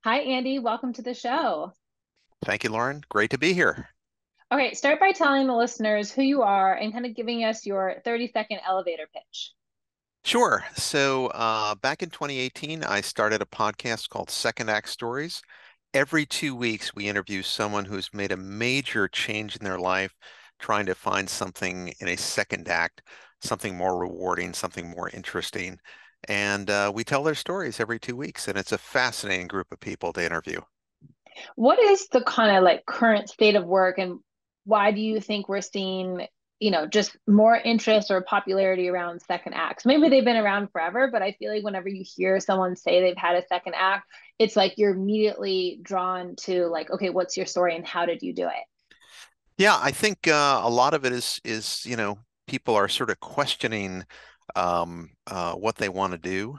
Hi, Andy. Welcome to the show. Thank you, Lauren. Great to be here. Okay, start by telling the listeners who you are and kind of giving us your 30-second elevator pitch. Sure. Back in 2018, I started a podcast called Second Act Stories. Every 2 weeks, we interview someone who's made a major change in their life, trying to find something in a second act, something more rewarding, something more interesting. And we tell their stories every 2 weeks, and it's a fascinating group of people to interview. What is the kind of like current state of work and why do you think we're seeing, just more interest or popularity around second acts? Maybe they've been around forever, but I feel like whenever you hear someone say they've had a second act, it's like you're immediately drawn to like, okay, what's your story and how did you do it? Yeah, I think a lot of it is people are sort of questioning what they want to do.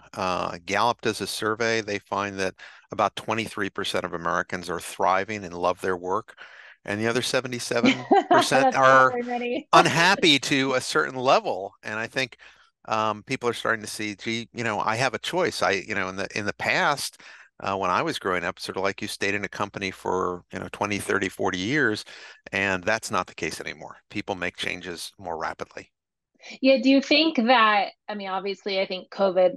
Gallup does a survey. They find that about 23% of Americans are thriving and love their work, and the other 77% That's not are very many. unhappy to a certain level. And I think people are starting to see, gee, I have a choice. In the past, when I was growing up, sort of like you stayed in a company for, 20, 30, 40 years, and that's not the case anymore. People make changes more rapidly. Yeah, do you think that, I mean, obviously, I think COVID,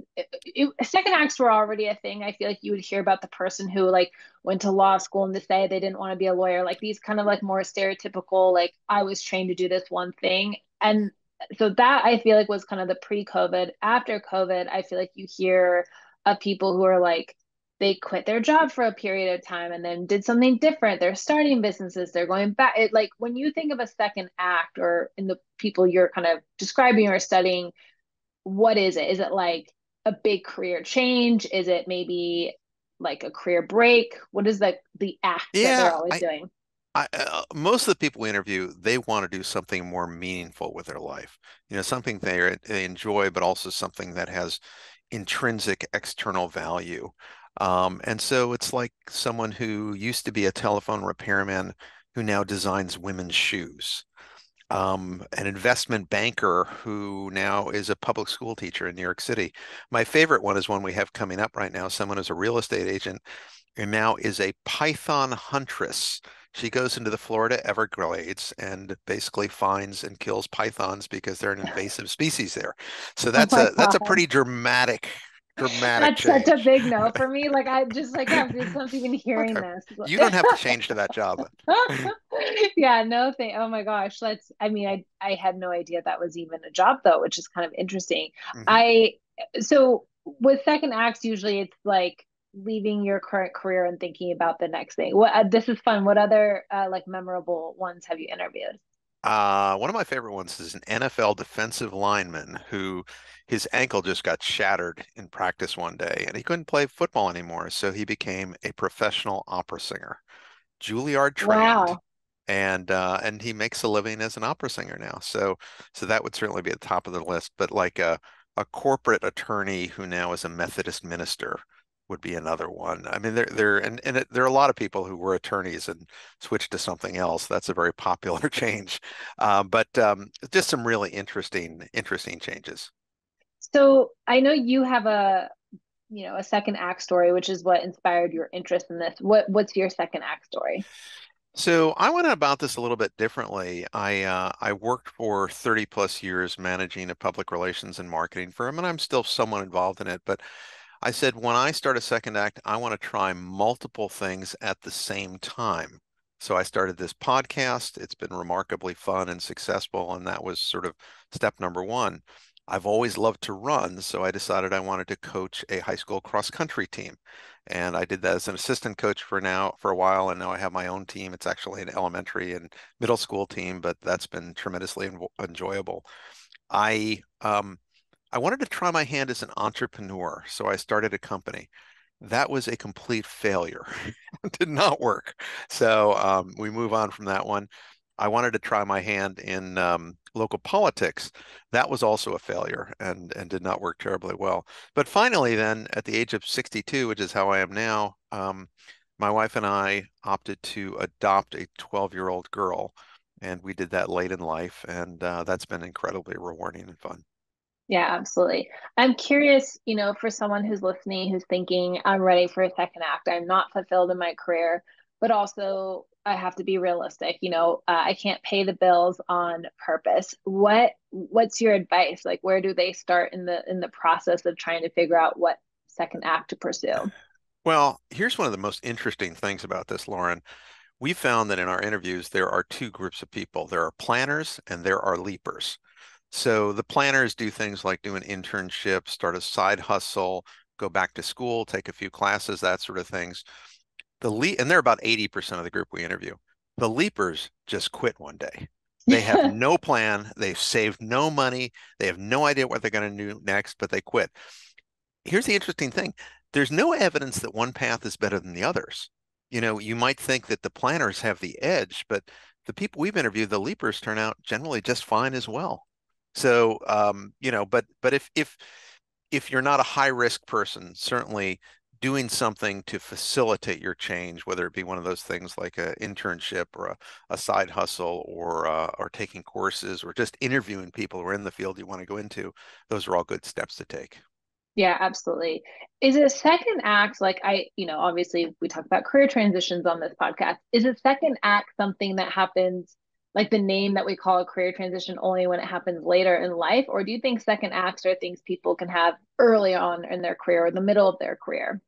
second acts were already a thing. I feel like you would hear about the person who like went to law school and decided they didn't want to be a lawyer, like these kind of like more stereotypical, like I was trained to do this one thing. And so that I feel like was kind of the pre-COVID. After COVID, I feel like you hear of people who are like, they quit their job for a period of time and then did something different. They're starting businesses, they're going back. Like when you think of a second act or in the people you're kind of describing or studying, what is it? Is it like a big career change? Is it maybe like a career break? What is the act that they're Yeah, always doing? most of the people we interview, they want to do something more meaningful with their life. Something they enjoy, but also something that has intrinsic external value. And so it's like someone who used to be a telephone repairman who now designs women's shoes. An investment banker who now is a public school teacher in New York City. My favorite one is one we have coming up right now. Someone who's a real estate agent and now is a python huntress. She goes into the Florida Everglades and basically finds and kills pythons because they're an invasive species there. So Oh that's my a God. pretty dramatic That's such a change. big no for me. Like I just like have goosebumps even hearing Okay. this. You don't have to change to that job. Yeah, no thing. Oh my gosh. I mean, I had no idea that was even a job though, which is kind of interesting. Mhm. I, so with second acts, usually it's like leaving your current career and thinking about the next thing. This is fun. What other like memorable ones have you interviewed? One of my favorite ones is an NFL defensive lineman who his ankle just got shattered in practice one day and he couldn't play football anymore. So he became a professional opera singer, Juilliard trained, Wow. and he makes a living as an opera singer now. So that would certainly be at the top of the list. But like a corporate attorney who now is a Methodist minister would be another one. I mean, there are a lot of people who were attorneys and switched to something else. That's a very popular change. But just some really interesting changes. So I know you have a second act story, which is what inspired your interest in this. What's your second act story? So I went about this a little bit differently. I worked for 30 plus years managing a public relations and marketing firm, and I'm still somewhat involved in it. But I said, when I start a second act, I want to try multiple things at the same time. So I started this podcast. It's been remarkably fun and successful, and that was sort of step number one. I've always loved to run, so I decided I wanted to coach a high school cross country team. And I did that as an assistant coach for a while, and now I have my own team. It's actually an elementary and middle school team, but that's been tremendously enjoyable. I I wanted to try my hand as an entrepreneur, so I started a company. That was a complete failure. It did not work. So we move on from that one. I wanted to try my hand in local politics. That was also a failure and did not work terribly well. But finally, then, at the age of 62, which is how I am now, my wife and I opted to adopt a 12-year-old girl, and we did that late in life, and that's been incredibly rewarding and fun. Yeah, absolutely. I'm curious, for someone who's listening, who's thinking, I'm ready for a second act. I'm not fulfilled in my career, but also I have to be realistic. I can't pay the bills on purpose. What's your advice? Like, where do they start in the process of trying to figure out what second act to pursue? Well, here's one of the most interesting things about this, Lauren. We found that in our interviews, there are two groups of people. There are planners and there are leapers. So the planners do things like do an internship, start a side hustle, go back to school, take a few classes, that sort of things. And they're about 80% of the group we interview. The leapers just quit one day. They have no plan. They've saved no money. They have no idea what they're going to do next, but they quit. Here's the interesting thing. There's no evidence that one path is better than the others. You might think that the planners have the edge, but the people we've interviewed, the leapers turn out generally just fine as well. So, but if you're not a high risk person, certainly doing something to facilitate your change, whether it be one of those things like an internship or a side hustle or taking courses or just interviewing people who are in the field you want to go into, those are all good steps to take. Yeah, absolutely. Is a second act like obviously we talk about career transitions on this podcast. Is a second act something that happens like the name that we call a career transition only when it happens later in life? Or do you think second acts are things people can have early on in their career or the middle of their career?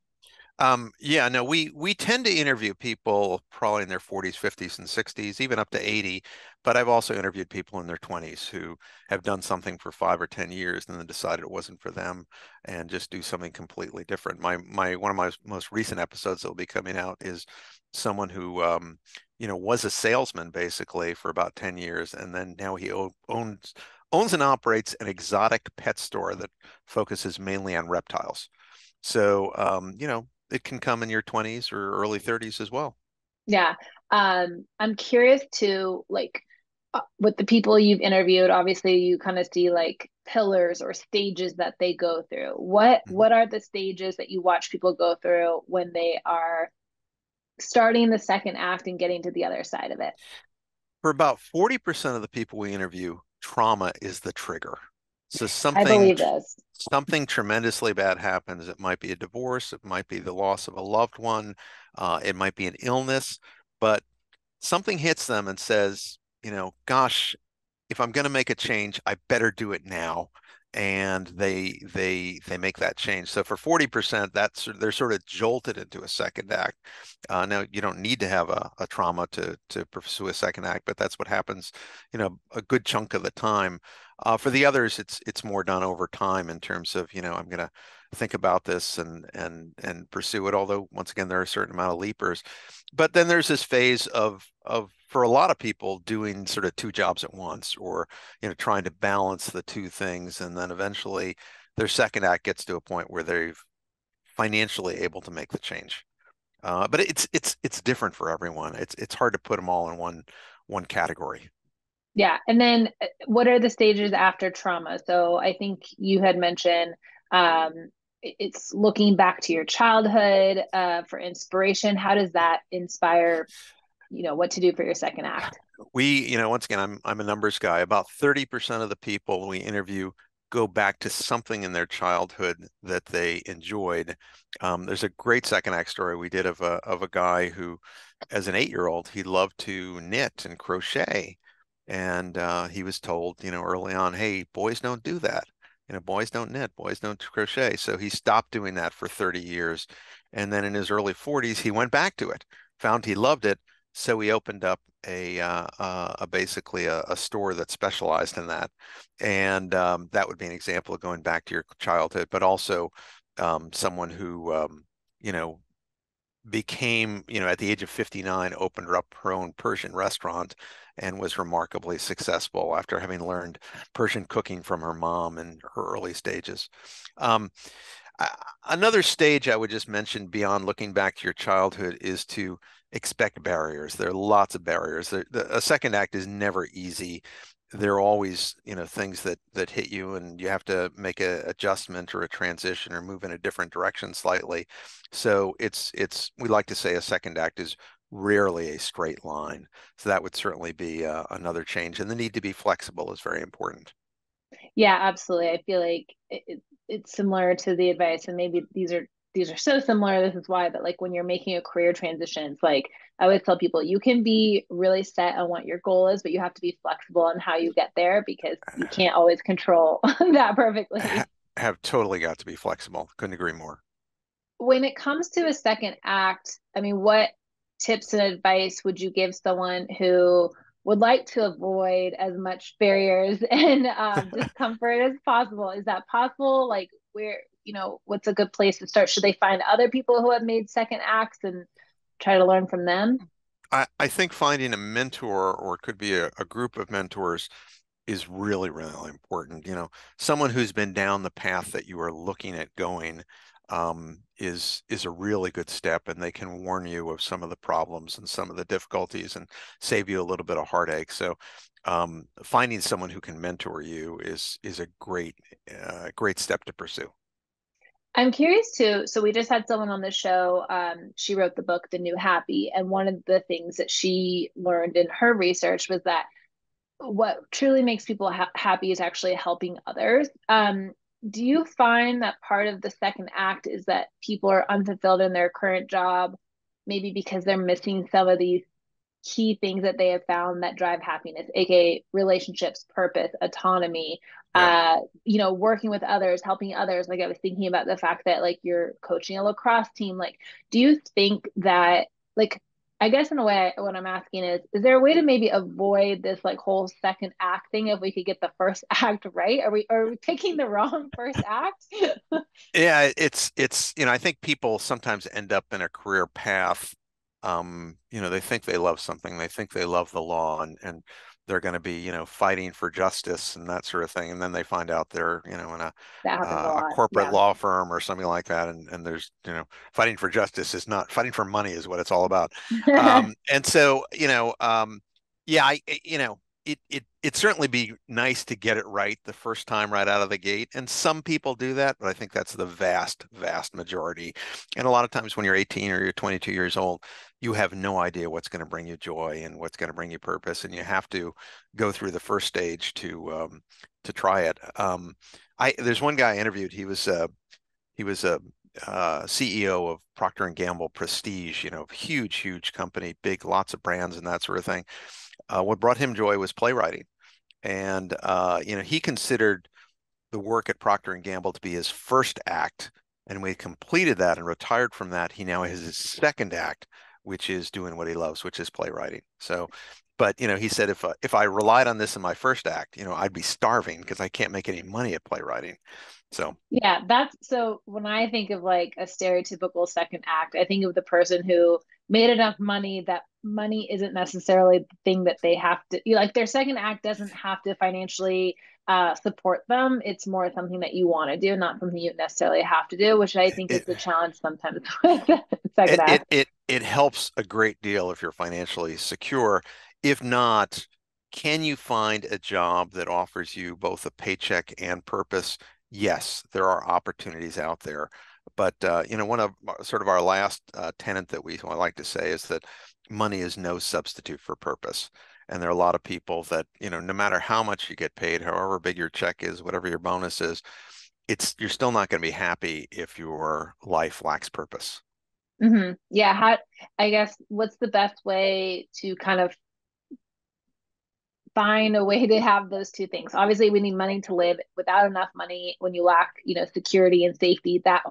Yeah, no, we tend to interview people probably in their 40s, 50s, and 60s, even up to 80. But I've also interviewed people in their 20s who have done something for 5 or 10 years and then decided it wasn't for them and just do something completely different. My one of my most recent episodes that will be coming out is someone who was a salesman basically for about 10 years, and then now he owns and operates an exotic pet store that focuses mainly on reptiles. So, it can come in your 20s or early 30s as well. Yeah. I'm curious to like with the people you've interviewed, obviously you kind of see like pillars or stages that they go through. What Mhm. what are the stages that you watch people go through when they are starting the second act and getting to the other side of it? For about 40% of the people we interview, trauma is the trigger. So I believe this. something tremendously bad happens. It might be a divorce, it might be the loss of a loved one, it might be an illness, but something hits them and says, gosh, if I'm going to make a change, I better do it now. And they make that change. So for 40%, they're sort of jolted into a second act. Now you don't need to have a trauma to pursue a second act, but that's what happens, a good chunk of the time. For the others, it's more done over time in terms of, I'm going to think about this and pursue it. Although once again, there are a certain amount of leapers. But then there's this phase of for a lot of people doing sort of two jobs at once, or trying to balance the two things, and then eventually their second act gets to a point where they're financially able to make the change. But it's different for everyone. It's hard to put them all in one category. Yeah. And then what are the stages after trauma? So I think you had mentioned it's looking back to your childhood for inspiration. How does that inspire, what to do for your second act? Once again, I'm a numbers guy. About 30% of the people we interview go back to something in their childhood that they enjoyed. There's a great second act story we did of a guy who, as an 8-year-old, he loved to knit and crochet, and he was told, early on, hey, boys don't do that. Boys don't knit, boys don't crochet. So he stopped doing that for 30 years, and then in his early 40s, he went back to it, found he loved it, so he opened up basically a store that specialized in that, and that would be an example of going back to your childhood, but also someone who you know became, at the age of 59, opened up her own Persian restaurant and was remarkably successful after having learned Persian cooking from her mom in her early stages. Um, Another stage I would just mention beyond looking back to your childhood is to expect barriers. There are lots of barriers. A second act is never easy. There are always, things that hit you, and you have to make an adjustment or a transition or move in a different direction slightly. So we like to say a second act is rarely a straight line. So that would certainly be another change. And the need to be flexible is very important. Yeah, absolutely. I feel like it's similar to the advice, and maybe these are so similar. This is why, but like when you're making a career transition, it's like I always tell people you can be really set on what your goal is, but you have to be flexible on how you get there because you can't always control that Ha perfectly. have totally got to be flexible. Couldn't agree more. When it comes to a second act, I mean, what tips and advice would you give someone who would like to avoid as much barriers and discomfort as possible? Is that possible? Like, what's a good place to start? Should they find other people who have made second acts and try to learn from them? I think finding a mentor, or it could be a group of mentors, is really, really important. Someone who's been down the path that you are looking at going is a really good step, and they can warn you of some of the problems and some of the difficulties and save you a little bit of heartache. So finding someone who can mentor you is a great step to pursue. I'm curious too. So we just had someone on the show. She wrote the book, The New Happy, and one of the things that she learned in her research was that what truly makes people happy is actually helping others. Do you find that part of the second act is that people are unfulfilled in their current job, maybe because they're missing some of these key things that they have found that drive happiness, aka relationships, purpose, autonomy, Yeah. working with others, helping others. Like I was thinking about the fact that like you're coaching a lacrosse team. Like, do you think that like I guess in a way what I'm asking is there a way to maybe avoid this like whole second act thing if we could get the first act right? Are we picking the wrong first act? Yeah, I think people sometimes end up in a career path. They think they love something, they think they love the law, and they're going to be, fighting for justice and that sort of thing. And then they find out they're, in That happens a a lot. corporate Yeah. law firm or something like that. And there's, fighting for justice is not fighting for money is what it's all about. And so, yeah, it'd certainly be nice to get it right the first time right out of the gate. And some people do that, but I think that's the vast, vast majority. And a lot of times when you're 18 or you're 22 years old, you have no idea what's going to bring you joy and what's going to bring you purpose. And you have to go through the first stage to try it. There's one guy I interviewed. He was a CEO of Procter and Gamble Prestige, huge, huge company, big, lots of brands and that sort of thing. What brought him joy was playwriting. And he considered the work at Procter and Gamble to be his first act. And when he completed that and retired from that, he now has his second act, which is doing what he loves, which is playwriting. So, but he said if I relied on this in my first act, I'd be starving because I can't make any money at playwriting. So Yeah, that's so when I think of like a stereotypical second act, I think of the person who made enough money that money isn't necessarily the thing that they have to like their second act doesn't have to financially support them. It's more something that you want to do, not something you necessarily have to do, which I think is it the challenge sometimes with second it it act. it, it helps a great deal if you're financially secure. If not, can you find a job that offers you both a paycheck and purpose? Yes, there are opportunities out there. But one of sort of our last tenet that we like to say is that money is no substitute for purpose. And there are a lot of people that, no matter how much you get paid, however big your check is, whatever your bonus is, you're still not going to be happy if your life lacks purpose. Yeah, I guess what's the best way to kind of find a way to have those two things. Obviously, we need money to live. Without enough money, when you lack, security and safety, that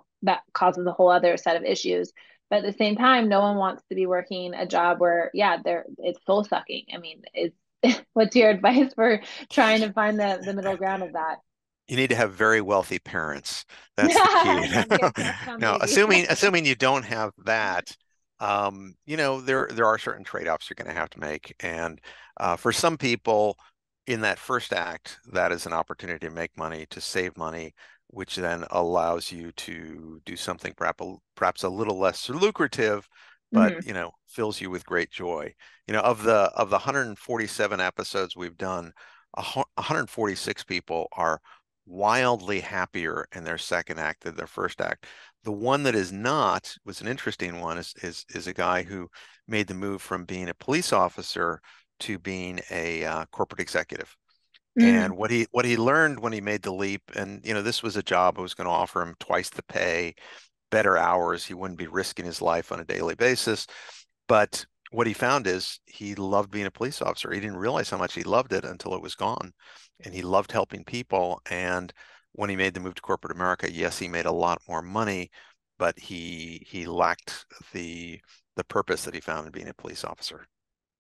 causes a whole other set of issues. But at the same time, no one wants to be working a job where, yeah, it's soul sucking. I mean, it's what's your advice for trying to find the middle ground of that? You need to have very wealthy parents. That's the key. Yeah, uptown Now, baby. assuming you don't have that, there are certain trade-offs you're going to have to make. And for some people in that first act, that is an opportunity to make money, to save money, which then allows you to do something perhaps a little less lucrative, but Mhm. fills you with great joy. Of the 147 episodes we've done, 146 people are wildly happier in their second act than their first act. The one that is not was an interesting one is a guy who made the move from being a police officer to being a corporate executive. And Mm, what he learned when he made the leap, and this was a job that was going to offer him twice the pay, better hours. He wouldn't be risking his life on a daily basis. But what he found is he loved being a police officer. He didn't realize how much he loved it until it was gone. And he loved helping people. And when he made the move to corporate America, yes, he made a lot more money, but he lacked the purpose that he found in being a police officer.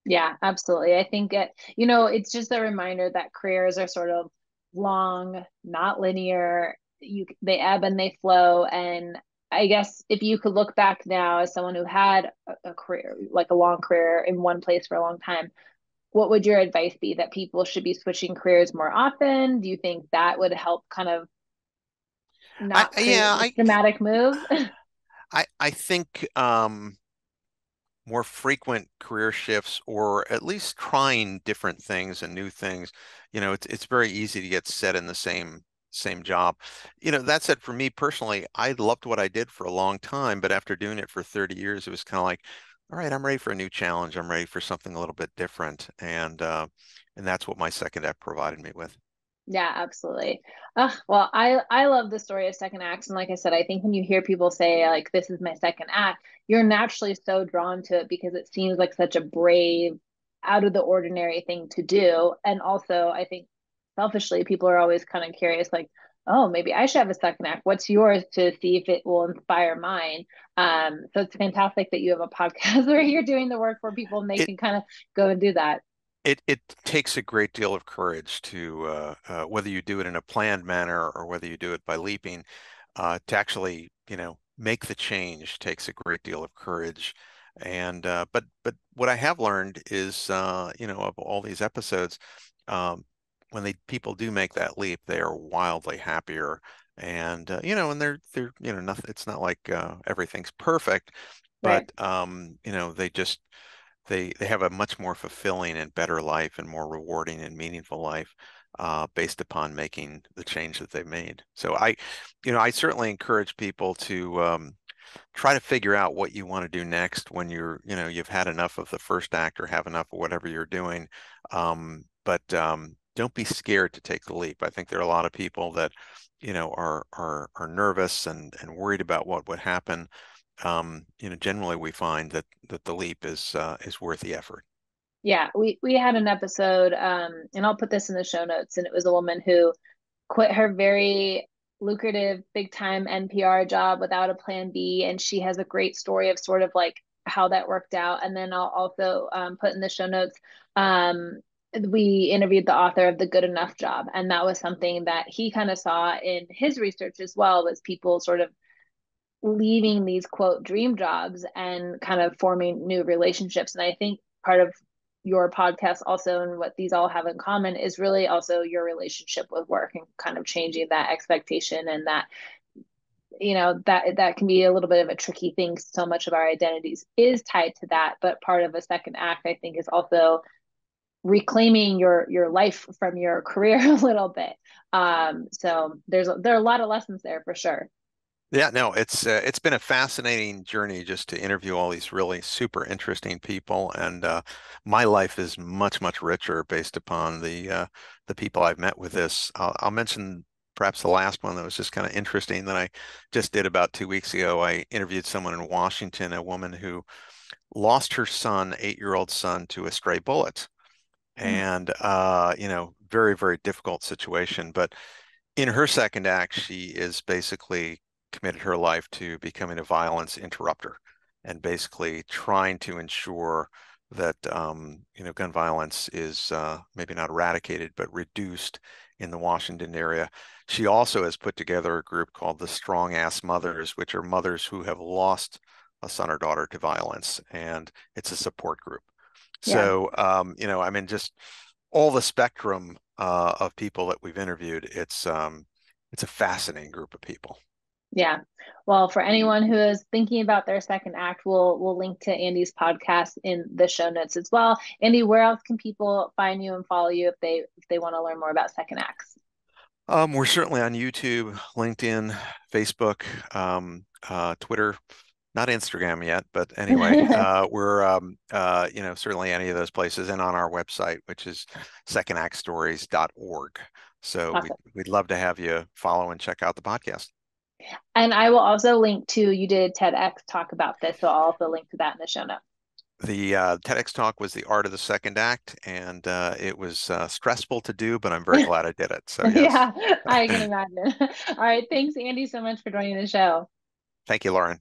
yeah, absolutely. I think it's just a reminder that careers are sort of long, not linear. They ebb and they flow. And I guess if you could look back now as someone who had a career, like a long career in one place for a long time, what would your advice be that people should be switching careers more often? Do you think that would help kind of I not yeah, create this dramatic move? I think more frequent career shifts or at least trying different things and new things. It's very easy to get set in the same job. That said, for me personally, I loved what I did for a long time, but after doing it for 30 years, it was kind of like, all right, I'm ready for a new challenge. I'm ready for something a little bit different. And that's what my second app provided me with. Yeah, absolutely. Well, I love the story of second acts, and like I said, I think when you hear people say like this is my second act, you're naturally so drawn to it because it seems like such a brave, out of the ordinary thing to do. And also, I think selfishly, people are always kind of curious, like, oh, maybe I should have a second act. What's yours to see if it will inspire mine? So it's fantastic that you have a podcast where you're doing the work for people and they It can kind of go and do that. it takes a great deal of courage to whether you do it in a planned manner or whether you do it by leaping, to actually, make the change takes a great deal of courage. And but what I have learned is, of all these episodes, when they people do make that leap, they are wildly happier. And and they're nothing. It's not like everything's perfect, but Right. they just they have a much more fulfilling and better life and more rewarding and meaningful life, based upon making the change that they made. So I certainly encourage people to try to figure out what you want to do next when you've had enough of the first act or have enough of whatever you're doing. But don't be scared to take the leap. I think there are a lot of people that, are nervous and worried about what would happen. Generally we find that the leap is worth the effort. Yeah, we had an episode, and I'll put this in the show notes, and it was a woman who quit her very lucrative big time NPR job without a plan B, and she has a great story of sort of like how that worked out. And then I'll also put in the show notes. Um, we interviewed the author of The Good Enough Job, and that was something that he kind of saw in his research as well, was people sort of leaving these quote dream jobs and kind of forming new relationships. And I think part of your podcast also, and what these all have in common, is really also your relationship with work and kind of changing that expectation. And that that can be a little bit of a tricky thing. So much of our identities is tied to that, but part of a second act, I think, is also reclaiming your life from your career a little bit. So there are a lot of lessons there for sure. Yeah, no, it's been a fascinating journey just to interview all these really super interesting people, and my life is much richer based upon the people I've met with this. I'll mention perhaps the last one that was just kind of interesting that I just did about 2 weeks ago. I interviewed someone in Washington, a woman who lost her son, 8-year-old son, to a stray bullet, Mm, and very difficult situation, but in her second act, she is basically committed her life to becoming a violence interrupter and basically trying to ensure that gun violence is maybe not eradicated but reduced in the Washington area. She also has put together a group called the Strong Ass Mothers, which are mothers who have lost a son or daughter to violence, and it's a support group. yeah. So, I mean, just all the spectrum of people that we've interviewed. It's a fascinating group of people. Yeah. Well, for anyone who is thinking about their second act, we'll link to Andy's podcast in the show notes as well. Andy, where else can people find you and follow you if they want to learn more about second acts? We're certainly on YouTube, LinkedIn, Facebook, Twitter. Not Instagram yet, but anyway, we're certainly any of those places and on our website, which is secondactstories.org. So Awesome. we'd love to have you follow and check out the podcast. And I will also link to, you did TEDx talk about this, so I'll also link to that in the show notes. The TEDx talk was the art of the second act, and it was stressful to do, but I'm very glad I did it. So yes, Yeah, I can imagine. All right. Thanks, Andy, so much for joining the show. thank you, Lauren.